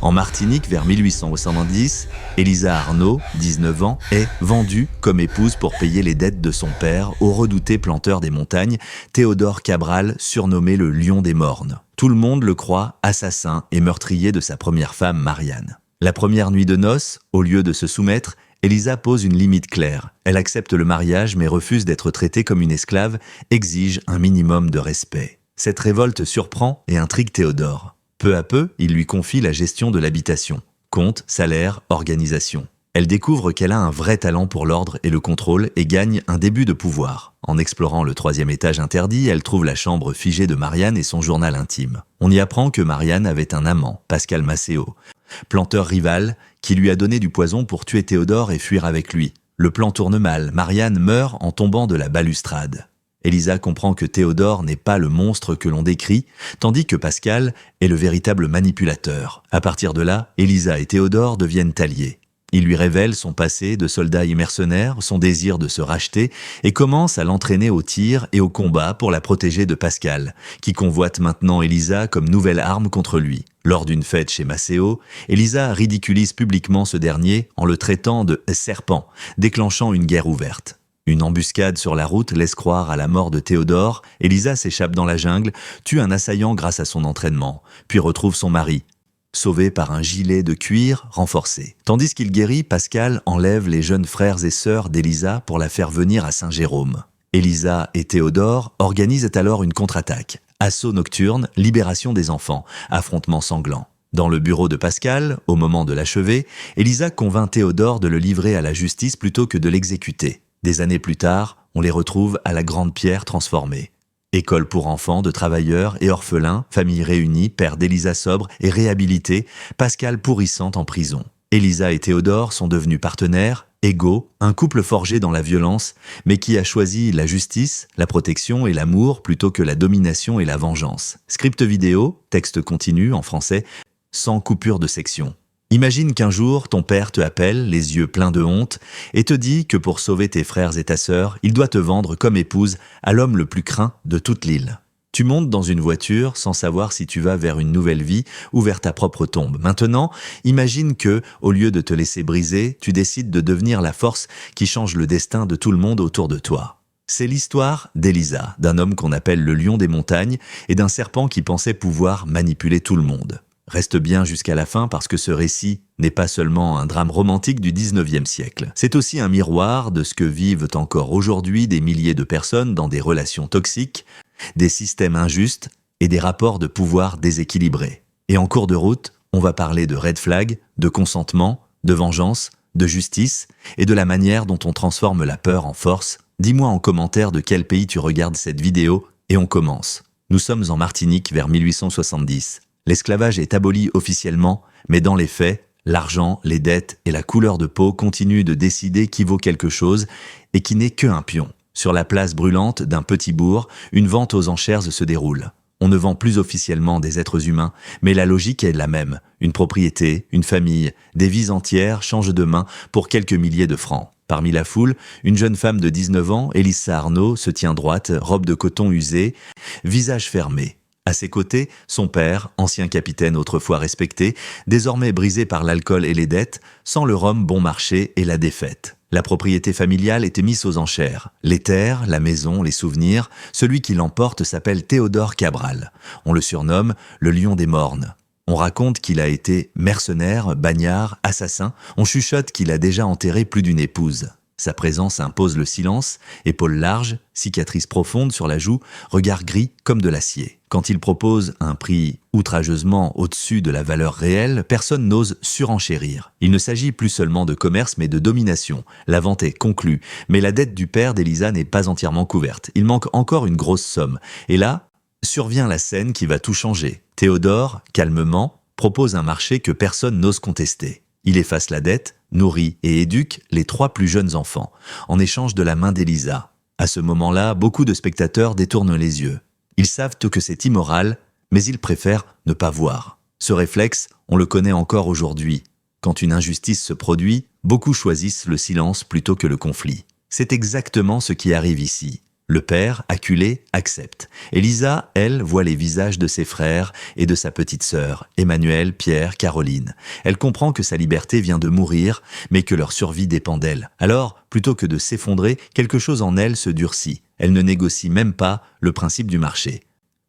En Martinique, vers 1870, Elisa Arnaud, 19 ans, est vendue comme épouse pour payer les dettes de son père au redouté planteur des montagnes, Théodore Cabral, surnommé le Lion des Mornes. Tout le monde le croit assassin et meurtrier de sa première femme, Marianne. La première nuit de noces, au lieu de se soumettre, Elisa pose une limite claire. Elle accepte le mariage mais refuse d'être traitée comme une esclave, exige un minimum de respect. Cette révolte surprend et intrigue Théodore. Peu à peu, il lui confie la gestion de l'habitation. Compte, salaire, organisation. Elle découvre qu'elle a un vrai talent pour l'ordre et le contrôle et gagne un début de pouvoir. En explorant le 3e étage interdit, elle trouve la chambre figée de Marianne et son journal intime. On y apprend que Marianne avait un amant, Pascal Maceo, planteur rival, qui lui a donné du poison pour tuer Théodore et fuir avec lui. Le plan tourne mal, Marianne meurt en tombant de la balustrade. Elisa comprend que Théodore n'est pas le monstre que l'on décrit, tandis que Pascal est le véritable manipulateur. À partir de là, Elisa et Théodore deviennent alliés. Il lui révèle son passé de soldat et mercenaire, son désir de se racheter, et commence à l'entraîner au tir et au combat pour la protéger de Pascal, qui convoite maintenant Elisa comme nouvelle arme contre lui. Lors d'une fête chez Maceo, Elisa ridiculise publiquement ce dernier en le traitant de « serpent », déclenchant une guerre ouverte. Une embuscade sur la route laisse croire à la mort de Théodore. Elisa s'échappe dans la jungle, tue un assaillant grâce à son entraînement, puis retrouve son mari, sauvé par un gilet de cuir renforcé. Tandis qu'il guérit, Pascal enlève les jeunes frères et sœurs d'Elisa pour la faire venir à Saint-Jérôme. Elisa et Théodore organisent alors une contre-attaque. Assaut nocturne, libération des enfants, affrontement sanglant. Dans le bureau de Pascal, au moment de l'achever, Elisa convainc Théodore de le livrer à la justice plutôt que de l'exécuter. Des années plus tard, on les retrouve à la Grande Pierre transformée. École pour enfants, de travailleurs et orphelins, famille réunie, père d'Elisa sobre et réhabilité, Pascal pourrissante en prison. Elisa et Théodore sont devenus partenaires, égaux, un couple forgé dans la violence, mais qui a choisi la justice, la protection et l'amour plutôt que la domination et la vengeance. Script vidéo, texte continu en français, sans coupure de section. Imagine qu'un jour, ton père te appelle, les yeux pleins de honte, et te dit que pour sauver tes frères et ta sœur, il doit te vendre comme épouse à l'homme le plus craint de toute l'île. Tu montes dans une voiture sans savoir si tu vas vers une nouvelle vie ou vers ta propre tombe. Maintenant, imagine que, au lieu de te laisser briser, tu décides de devenir la force qui change le destin de tout le monde autour de toi. C'est l'histoire d'Elisa, d'un homme qu'on appelle le lion des montagnes et d'un serpent qui pensait pouvoir manipuler tout le monde. Reste bien jusqu'à la fin parce que ce récit n'est pas seulement un drame romantique du 19e siècle. C'est aussi un miroir de ce que vivent encore aujourd'hui des milliers de personnes dans des relations toxiques, des systèmes injustes et des rapports de pouvoir déséquilibrés. Et en cours de route, on va parler de red flag, de consentement, de vengeance, de justice et de la manière dont on transforme la peur en force. Dis-moi en commentaire de quel pays tu regardes cette vidéo et on commence. Nous sommes en Martinique vers 1870. L'esclavage est aboli officiellement, mais dans les faits, l'argent, les dettes et la couleur de peau continuent de décider qui vaut quelque chose et qui n'est qu'un pion. Sur la place brûlante d'un petit bourg, une vente aux enchères se déroule. On ne vend plus officiellement des êtres humains, mais la logique est la même. Une propriété, une famille, des vies entières changent de main pour quelques milliers de francs. Parmi la foule, une jeune femme de 19 ans, Elisa Arnaud, se tient droite, robe de coton usée, visage fermé. À ses côtés, son père, ancien capitaine autrefois respecté, désormais brisé par l'alcool et les dettes, sent le rhum bon marché et la défaite. La propriété familiale était mise aux enchères. Les terres, la maison, les souvenirs, celui qui l'emporte s'appelle Théodore Cabral. On le surnomme le Lion des Mornes. On raconte qu'il a été mercenaire, bagnard, assassin. On chuchote qu'il a déjà enterré plus d'une épouse. Sa présence impose le silence, épaules larges, cicatrices profondes sur la joue, regard gris comme de l'acier. Quand il propose un prix outrageusement au-dessus de la valeur réelle, personne n'ose surenchérir. Il ne s'agit plus seulement de commerce mais de domination. La vente est conclue, mais la dette du père d'Elisa n'est pas entièrement couverte. Il manque encore une grosse somme. Et là, survient la scène qui va tout changer. Théodore, calmement, propose un marché que personne n'ose contester. Il efface la dette, nourrit et éduque les 3 plus jeunes enfants, en échange de la main d'Elisa. À ce moment-là, beaucoup de spectateurs détournent les yeux. Ils savent que c'est immoral, mais ils préfèrent ne pas voir. Ce réflexe, on le connaît encore aujourd'hui. Quand une injustice se produit, beaucoup choisissent le silence plutôt que le conflit. C'est exactement ce qui arrive ici. Le père, acculé, accepte. Elisa, elle, voit les visages de ses frères et de sa petite sœur, Emmanuel, Pierre, Caroline. Elle comprend que sa liberté vient de mourir, mais que leur survie dépend d'elle. Alors, plutôt que de s'effondrer, quelque chose en elle se durcit. Elle ne négocie même pas le principe du marché.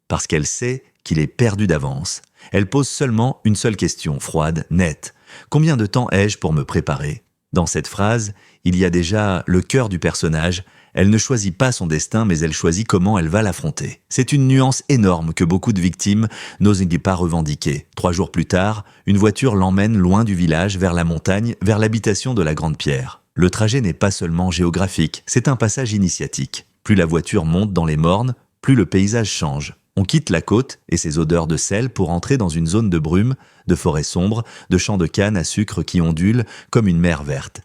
Parce qu'elle sait qu'il est perdu d'avance. Elle pose seulement une seule question, froide, nette. Combien de temps ai-je pour me préparer ? Dans cette phrase, il y a déjà le cœur du personnage. Elle ne choisit pas son destin, mais elle choisit comment elle va l'affronter. C'est une nuance énorme que beaucoup de victimes n'osent pas revendiquer. 3 jours plus tard, une voiture l'emmène loin du village, vers la montagne, vers l'habitation de la Grande Pierre. Le trajet n'est pas seulement géographique, c'est un passage initiatique. Plus la voiture monte dans les mornes, plus le paysage change. On quitte la côte et ses odeurs de sel pour entrer dans une zone de brume, de forêts sombres, de champs de canne à sucre qui ondulent comme une mer verte.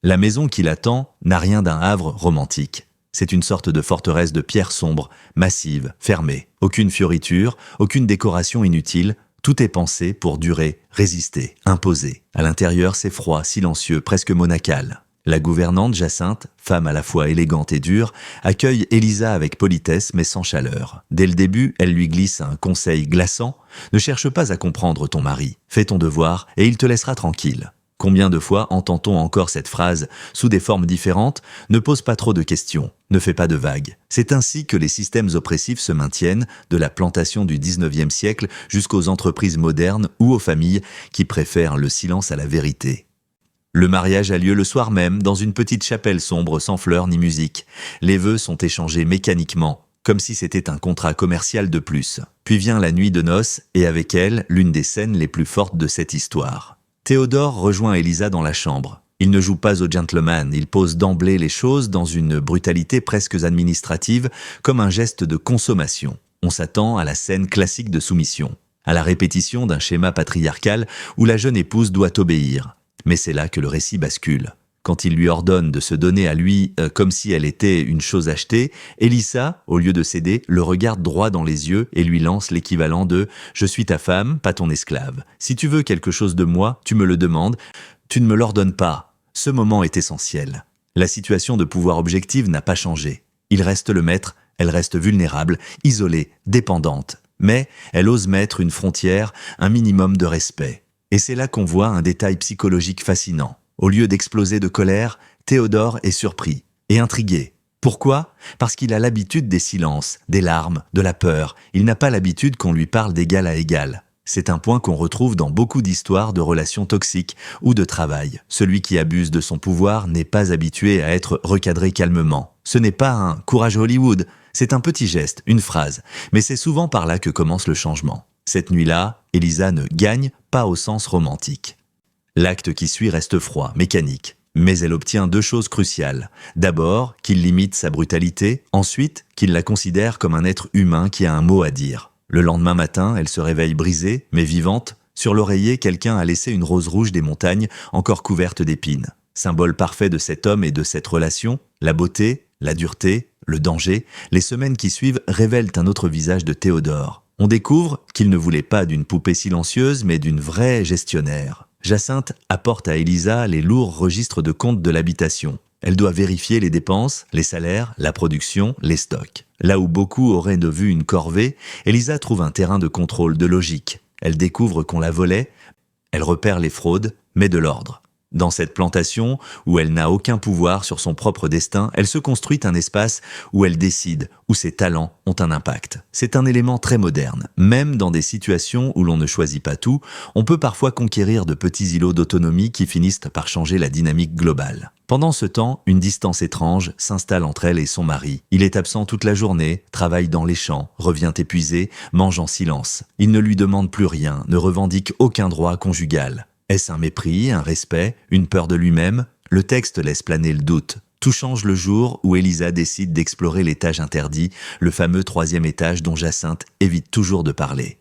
La maison qui l'attend n'a rien d'un havre romantique. C'est une sorte de forteresse de pierre sombre, massive, fermée. Aucune fioriture, aucune décoration inutile. Tout est pensé pour durer, résister, imposer. À l'intérieur, c'est froid, silencieux, presque monacal. La gouvernante Jacinthe, femme à la fois élégante et dure, accueille Elisa avec politesse mais sans chaleur. Dès le début, elle lui glisse un conseil glaçant. Ne cherche pas à comprendre ton mari. Fais ton devoir et il te laissera tranquille. Combien de fois entend-on encore cette phrase sous des formes différentes ? Ne pose pas trop de questions, ne fais pas de vagues. C'est ainsi que les systèmes oppressifs se maintiennent, de la plantation du 19e siècle jusqu'aux entreprises modernes ou aux familles qui préfèrent le silence à la vérité. Le mariage a lieu le soir même, dans une petite chapelle sombre sans fleurs ni musique. Les vœux sont échangés mécaniquement, comme si c'était un contrat commercial de plus. Puis vient la nuit de noces, et avec elle, l'une des scènes les plus fortes de cette histoire. Théodore rejoint Elisa dans la chambre. Il ne joue pas au gentleman, il pose d'emblée les choses dans une brutalité presque administrative, comme un geste de consommation. On s'attend à la scène classique de soumission, à la répétition d'un schéma patriarcal où la jeune épouse doit obéir. Mais c'est là que le récit bascule. Quand il lui ordonne de se donner à lui comme si elle était une chose achetée, Elisa, au lieu de céder, le regarde droit dans les yeux et lui lance l'équivalent de « Je suis ta femme, pas ton esclave. Si tu veux quelque chose de moi, tu me le demandes, tu ne me l'ordonnes pas. » Ce moment est essentiel. La situation de pouvoir objective n'a pas changé. Il reste le maître, elle reste vulnérable, isolée, dépendante. Mais elle ose mettre une frontière, un minimum de respect. Et c'est là qu'on voit un détail psychologique fascinant. Au lieu d'exploser de colère, Théodore est surpris et intrigué. Pourquoi ? Parce qu'il a l'habitude des silences, des larmes, de la peur. Il n'a pas l'habitude qu'on lui parle d'égal à égal. C'est un point qu'on retrouve dans beaucoup d'histoires de relations toxiques ou de travail. Celui qui abuse de son pouvoir n'est pas habitué à être recadré calmement. Ce n'est pas un « courage Hollywood », c'est un petit geste, une phrase. Mais c'est souvent par là que commence le changement. Cette nuit-là, Elisa ne gagne pas au sens romantique. L'acte qui suit reste froid, mécanique. Mais elle obtient 2 choses cruciales. D'abord, qu'il limite sa brutalité. Ensuite, qu'il la considère comme un être humain qui a un mot à dire. Le lendemain matin, elle se réveille brisée, mais vivante. Sur l'oreiller, quelqu'un a laissé une rose rouge des montagnes, encore couverte d'épines. Symbole parfait de cet homme et de cette relation, la beauté, la dureté, le danger. Les semaines qui suivent révèlent un autre visage de Théodore. On découvre qu'il ne voulait pas d'une poupée silencieuse, mais d'une vraie gestionnaire. Jacinthe apporte à Elisa les lourds registres de compte de l'habitation. Elle doit vérifier les dépenses, les salaires, la production, les stocks. Là où beaucoup auraient de vue une corvée, Elisa trouve un terrain de contrôle, de logique. Elle découvre qu'on la volait, elle repère les fraudes, met de l'ordre. Dans cette plantation, où elle n'a aucun pouvoir sur son propre destin, elle se construit un espace où elle décide, où ses talents ont un impact. C'est un élément très moderne. Même dans des situations où l'on ne choisit pas tout, on peut parfois conquérir de petits îlots d'autonomie qui finissent par changer la dynamique globale. Pendant ce temps, une distance étrange s'installe entre elle et son mari. Il est absent toute la journée, travaille dans les champs, revient épuisé, mange en silence. Il ne lui demande plus rien, ne revendique aucun droit conjugal. Est-ce un mépris, un respect, une peur de lui-même ? Le texte laisse planer le doute. Tout change le jour où Elisa décide d'explorer l'étage interdit, le fameux 3e étage dont Jacinthe évite toujours de parler.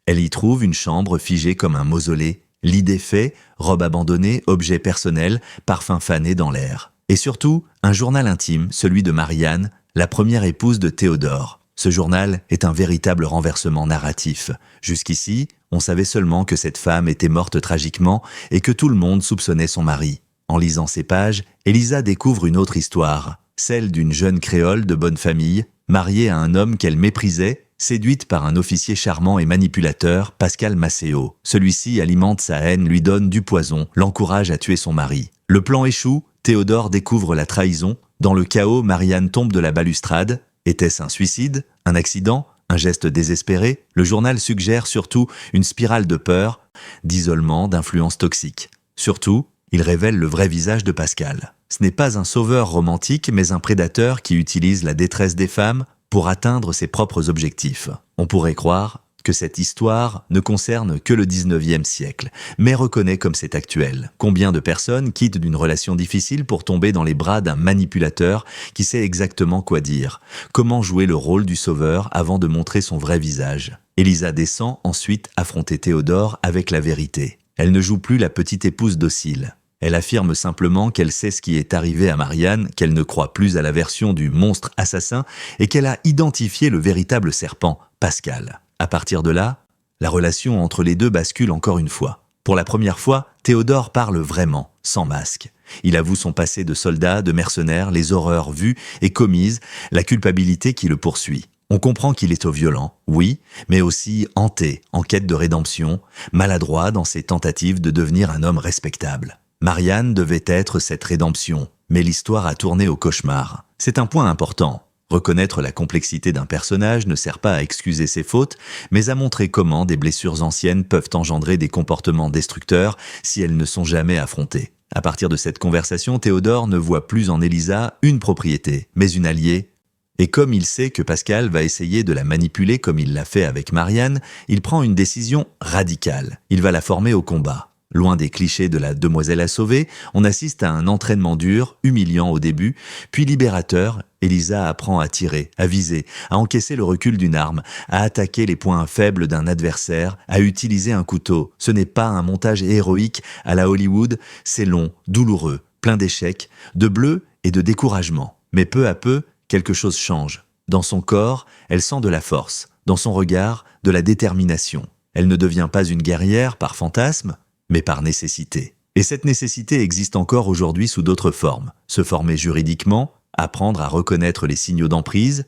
Elle y trouve une chambre figée comme un mausolée, lit défait, robe abandonnée, objets personnels, parfums fanés dans l'air. Et surtout, un journal intime, celui de Marianne, la première épouse de Théodore. Ce journal est un véritable renversement narratif. Jusqu'ici, on savait seulement que cette femme était morte tragiquement et que tout le monde soupçonnait son mari. En lisant ces pages, Elisa découvre une autre histoire. celle d'une jeune créole de bonne famille, mariée à un homme qu'elle méprisait, séduite par un officier charmant et manipulateur, Pascal Maceo. Celui-ci alimente sa haine, lui donne du poison, l'encourage à tuer son mari. Le plan échoue, Théodore découvre la trahison. Dans le chaos, Marianne tombe de la balustrade. Était-ce un suicide? Un accident? Un geste désespéré? Le journal suggère surtout une spirale de peur, d'isolement, d'influence toxique. Surtout, il révèle le vrai visage de Pascal. Ce n'est pas un sauveur romantique, mais un prédateur qui utilise la détresse des femmes pour atteindre ses propres objectifs. On pourrait croire que cette histoire ne concerne que le 19e siècle, mais reconnaît comme c'est actuel. Combien de personnes quittent d'une relation difficile pour tomber dans les bras d'un manipulateur qui sait exactement quoi dire? Comment jouer le rôle du sauveur avant de montrer son vrai visage? Élisa descend ensuite affronter Théodore avec la vérité. Elle ne joue plus la petite épouse docile. Elle affirme simplement qu'elle sait ce qui est arrivé à Marianne, qu'elle ne croit plus à la version du monstre assassin et qu'elle a identifié le véritable serpent, Pascal. À partir de là, la relation entre les deux bascule encore une fois. Pour la première fois, Théodore parle vraiment, sans masque. Il avoue son passé de soldat, de mercenaire, les horreurs vues et commises, la culpabilité qui le poursuit. On comprend qu'il est au violent, oui, mais aussi hanté, en quête de rédemption, maladroit dans ses tentatives de devenir un homme respectable. Marianne devait être cette rédemption, mais l'histoire a tourné au cauchemar. C'est un point important. Reconnaître la complexité d'un personnage ne sert pas à excuser ses fautes, mais à montrer comment des blessures anciennes peuvent engendrer des comportements destructeurs si elles ne sont jamais affrontées. À partir de cette conversation, Théodore ne voit plus en Élisa une propriété, mais une alliée. Et comme il sait que Pascal va essayer de la manipuler comme il l'a fait avec Marianne, il prend une décision radicale. Il va la former au combat. Loin des clichés de la demoiselle à sauver, on assiste à un entraînement dur, humiliant au début, puis libérateur. Élisa apprend à tirer, à viser, à encaisser le recul d'une arme, à attaquer les points faibles d'un adversaire, à utiliser un couteau. Ce n'est pas un montage héroïque à la Hollywood, c'est long, douloureux, plein d'échecs, de bleus et de découragement. Mais peu à peu, quelque chose change. Dans son corps, elle sent de la force. Dans son regard, de la détermination. Elle ne devient pas une guerrière par fantasme, mais par nécessité. Et cette nécessité existe encore aujourd'hui sous d'autres formes. Se former juridiquement, apprendre à reconnaître les signaux d'emprise,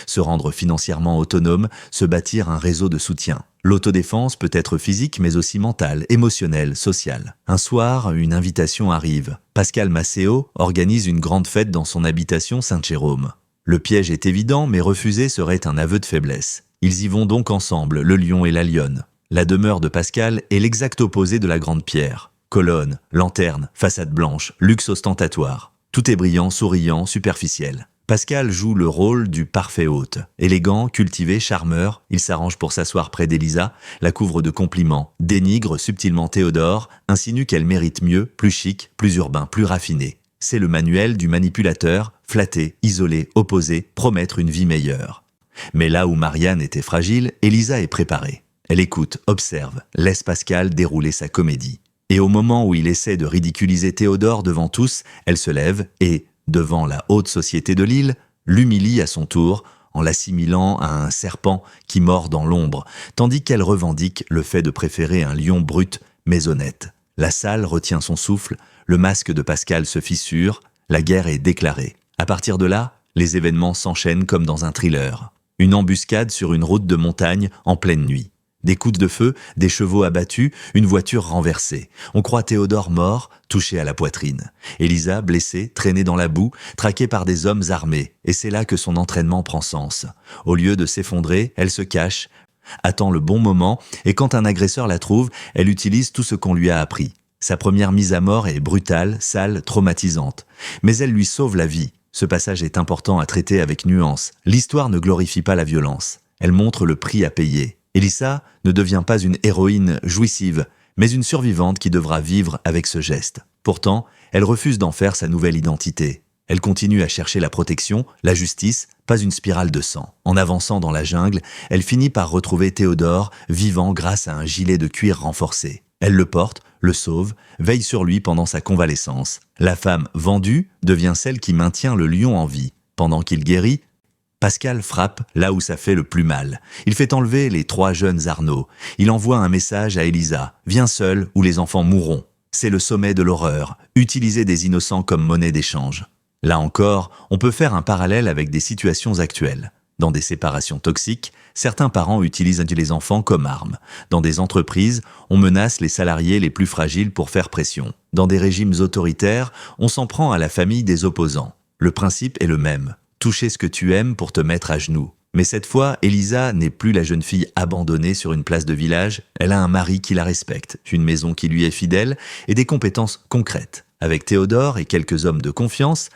se rendre financièrement autonome, se bâtir un réseau de soutien. L'autodéfense peut être physique mais aussi mentale, émotionnelle, sociale. Un soir, une invitation arrive. Pascal Maceo organise une grande fête dans son habitation Saint-Jérôme. Le piège est évident, mais refuser serait un aveu de faiblesse. Ils y vont donc ensemble, le lion et la lionne. La demeure de Pascal est l'exact opposé de la grande pierre. Colonne, lanterne, façade blanche, luxe ostentatoire. Tout est brillant, souriant, superficiel. Pascal joue le rôle du parfait hôte. Élégant, cultivé, charmeur, il s'arrange pour s'asseoir près d'Élisa, la couvre de compliments, dénigre subtilement Théodore, insinue qu'elle mérite mieux, plus chic, plus urbain, plus raffiné. C'est le manuel du manipulateur, flatter, isoler, opposer, promettre une vie meilleure. Mais là où Marianne était fragile, Élisa est préparée. Elle écoute, observe, laisse Pascal dérouler sa comédie. Et au moment où il essaie de ridiculiser Théodore devant tous, elle se lève et, devant la haute société de l'île, l'humilie à son tour en l'assimilant à un serpent qui mord dans l'ombre, tandis qu'elle revendique le fait de préférer un lion brut mais honnête. La salle retient son souffle, le masque de Pascal se fissure, la guerre est déclarée. À partir de là, les événements s'enchaînent comme dans un thriller. Une embuscade sur une route de montagne en pleine nuit. Des coups de feu, des chevaux abattus, une voiture renversée. On croit Théodore mort, touché à la poitrine. Élisa, blessée, traînée dans la boue, traquée par des hommes armés. Et c'est là que son entraînement prend sens. Au lieu de s'effondrer, elle se cache, attend le bon moment, et quand un agresseur la trouve, elle utilise tout ce qu'on lui a appris. Sa première mise à mort est brutale, sale, traumatisante. Mais elle lui sauve la vie. Ce passage est important à traiter avec nuance. L'histoire ne glorifie pas la violence. Elle montre le prix à payer. Élisa ne devient pas une héroïne jouissive, mais une survivante qui devra vivre avec ce geste. Pourtant, elle refuse d'en faire sa nouvelle identité. Elle continue à chercher la protection, la justice, pas une spirale de sang. En avançant dans la jungle, elle finit par retrouver Théodore, vivant grâce à un gilet de cuir renforcé. Elle le porte, le sauve, veille sur lui pendant sa convalescence. La femme vendue devient celle qui maintient le lion en vie. Pendant qu'il guérit, Pascal frappe là où ça fait le plus mal. Il fait enlever les 3 jeunes Arnaud. Il envoie un message à Élisa. Viens seul ou les enfants mourront. C'est le sommet de l'horreur. Utiliser des innocents comme monnaie d'échange. Là encore, on peut faire un parallèle avec des situations actuelles. Dans des séparations toxiques, certains parents utilisent les enfants comme armes. Dans des entreprises, on menace les salariés les plus fragiles pour faire pression. Dans des régimes autoritaires, on s'en prend à la famille des opposants. Le principe est le même. Toucher ce que tu aimes pour te mettre à genoux. Mais cette fois, Elisa n'est plus la jeune fille abandonnée sur une place de village. Elle a un mari qui la respecte, une maison qui lui est fidèle et des compétences concrètes. Avec Théodore et quelques hommes de confiance,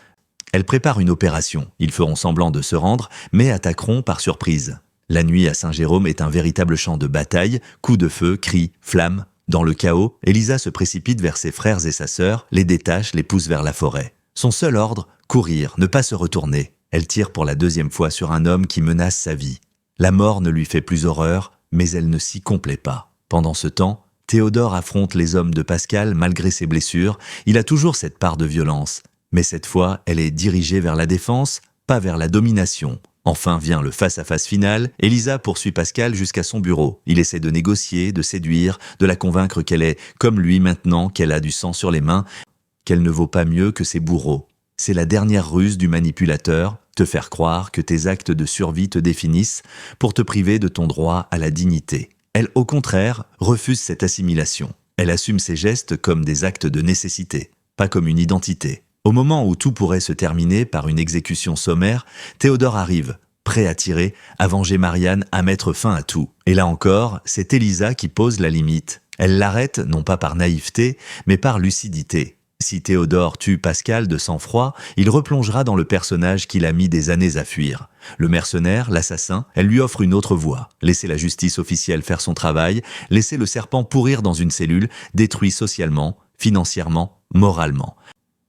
elle prépare une opération. Ils feront semblant de se rendre, mais attaqueront par surprise. La nuit à Saint-Jérôme est un véritable champ de bataille, coups de feu, cris, flammes. Dans le chaos, Elisa se précipite vers ses frères et sa sœur, les détache, les pousse vers la forêt. Son seul ordre, courir, ne pas se retourner. Elle tire pour la deuxième fois sur un homme qui menace sa vie. La mort ne lui fait plus horreur, mais elle ne s'y complaît pas. Pendant ce temps, Théodore affronte les hommes de Pascal malgré ses blessures. Il a toujours cette part de violence. Mais cette fois, elle est dirigée vers la défense, pas vers la domination. Enfin vient le face-à-face final. Elisa poursuit Pascal jusqu'à son bureau. Il essaie de négocier, de séduire, de la convaincre qu'elle est comme lui maintenant, qu'elle a du sang sur les mains, qu'elle ne vaut pas mieux que ses bourreaux. C'est la dernière ruse du manipulateur, te faire croire que tes actes de survie te définissent pour te priver de ton droit à la dignité. Elle, au contraire, refuse cette assimilation. Elle assume ses gestes comme des actes de nécessité, pas comme une identité. Au moment où tout pourrait se terminer par une exécution sommaire, Théodore arrive, prêt à tirer, à venger Marianne, à mettre fin à tout. Et là encore, c'est Elisa qui pose la limite. Elle l'arrête non pas par naïveté, mais par lucidité. Si Théodore tue Pascal de sang-froid, il replongera dans le personnage qu'il a mis des années à fuir. Le mercenaire, l'assassin, elle lui offre une autre voie. Laisser la justice officielle faire son travail, laisser le serpent pourrir dans une cellule, détruit socialement, financièrement, moralement.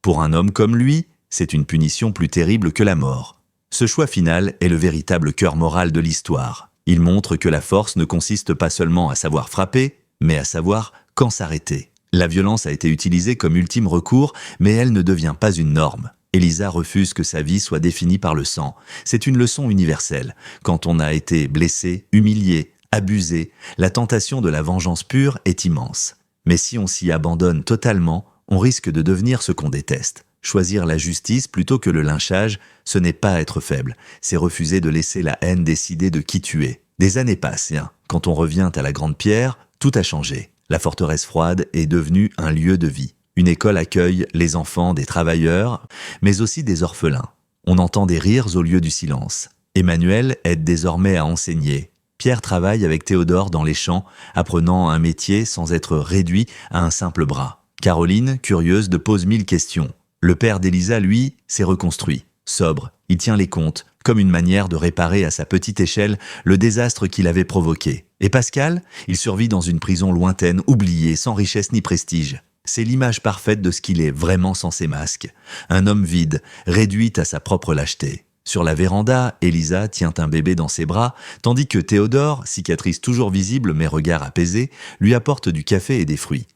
Pour un homme comme lui, c'est une punition plus terrible que la mort. Ce choix final est le véritable cœur moral de l'histoire. Il montre que la force ne consiste pas seulement à savoir frapper, mais à savoir quand s'arrêter. La violence a été utilisée comme ultime recours, mais elle ne devient pas une norme. Elisa refuse que sa vie soit définie par le sang. C'est une leçon universelle. Quand on a été blessé, humilié, abusé, la tentation de la vengeance pure est immense. Mais si on s'y abandonne totalement, on risque de devenir ce qu'on déteste. Choisir la justice plutôt que le lynchage, ce n'est pas être faible, c'est refuser de laisser la haine décider de qui tu es. Des années passent, quand on revient à la Grande Pierre, tout a changé. La forteresse froide est devenue un lieu de vie. Une école accueille les enfants des travailleurs, mais aussi des orphelins. On entend des rires au lieu du silence. Emmanuel aide désormais à enseigner. Pierre travaille avec Théodore dans les champs, apprenant un métier sans être réduit à un simple bras. Caroline, curieuse, pose 1000 questions. Le père d'Elisa, lui, s'est reconstruit. Sobre, il tient les comptes, comme une manière de réparer à sa petite échelle le désastre qu'il avait provoqué. Et Pascal, il survit dans une prison lointaine, oubliée, sans richesse ni prestige. C'est l'image parfaite de ce qu'il est vraiment sans ses masques. Un homme vide, réduit à sa propre lâcheté. Sur la véranda, Elisa tient un bébé dans ses bras, tandis que Théodore, cicatrice toujours visible mais regard apaisé, lui apporte du café et des fruits.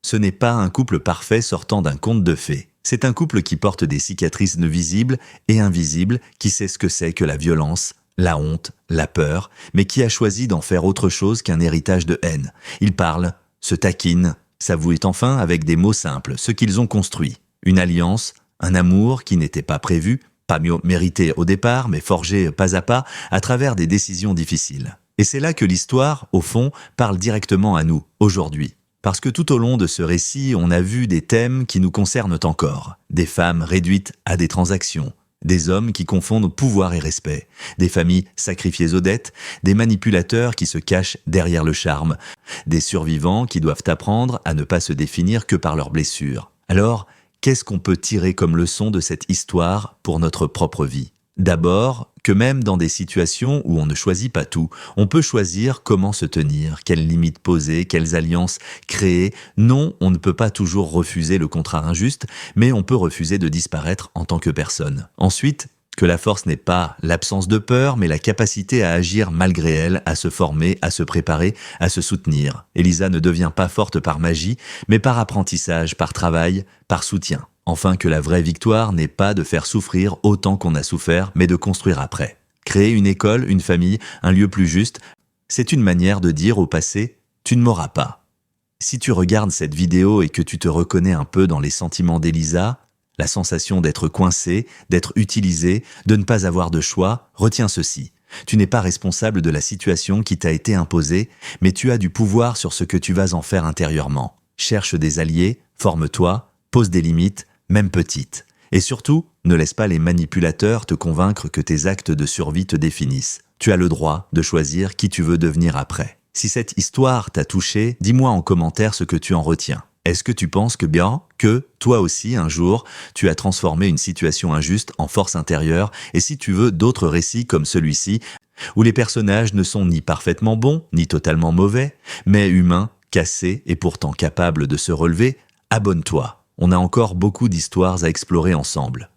Ce n'est pas un couple parfait sortant d'un conte de fées. C'est un couple qui porte des cicatrices visibles et invisibles, qui sait ce que c'est que la violence, la honte, la peur, mais qui a choisi d'en faire autre chose qu'un héritage de haine. Ils parlent, se taquinent, s'avouent enfin avec des mots simples ce qu'ils ont construit. Une alliance, un amour qui n'était pas prévu, pas mieux mérité au départ, mais forgé pas à travers des décisions difficiles. Et c'est là que l'histoire, au fond, parle directement à nous, aujourd'hui. Parce que tout au long de ce récit, on a vu des thèmes qui nous concernent encore. Des femmes réduites à des transactions, des hommes qui confondent pouvoir et respect, des familles sacrifiées aux dettes, des manipulateurs qui se cachent derrière le charme, des survivants qui doivent apprendre à ne pas se définir que par leurs blessures. Alors, qu'est-ce qu'on peut tirer comme leçon de cette histoire pour notre propre vie ? D'abord, que même dans des situations où on ne choisit pas tout, on peut choisir comment se tenir, quelles limites poser, quelles alliances créer. Non, on ne peut pas toujours refuser le contrat injuste, mais on peut refuser de disparaître en tant que personne. Ensuite, que la force n'est pas l'absence de peur, mais la capacité à agir malgré elle, à se former, à se préparer, à se soutenir. Elisa ne devient pas forte par magie, mais par apprentissage, par travail, par soutien. Enfin, que la vraie victoire n'est pas de faire souffrir autant qu'on a souffert, mais de construire après. Créer une école, une famille, un lieu plus juste, c'est une manière de dire au passé « tu ne m'auras pas ». Si tu regardes cette vidéo et que tu te reconnais un peu dans les sentiments d'Elisa, La sensation d'être coincé, d'être utilisé, de ne pas avoir de choix, retiens ceci. Tu n'es pas responsable de la situation qui t'a été imposée, mais tu as du pouvoir sur ce que tu vas en faire intérieurement. Cherche des alliés, forme-toi, pose des limites, même petites. Et surtout, ne laisse pas les manipulateurs te convaincre que tes actes de survie te définissent. Tu as le droit de choisir qui tu veux devenir après. Si cette histoire t'a touché, dis-moi en commentaire ce que tu en retiens. Est-ce que tu penses que toi aussi, un jour, tu as transformé une situation injuste en force intérieure, et si tu veux d'autres récits comme celui-ci, où les personnages ne sont ni parfaitement bons, ni totalement mauvais, mais humains, cassés et pourtant capables de se relever, abonne-toi. On a encore beaucoup d'histoires à explorer ensemble.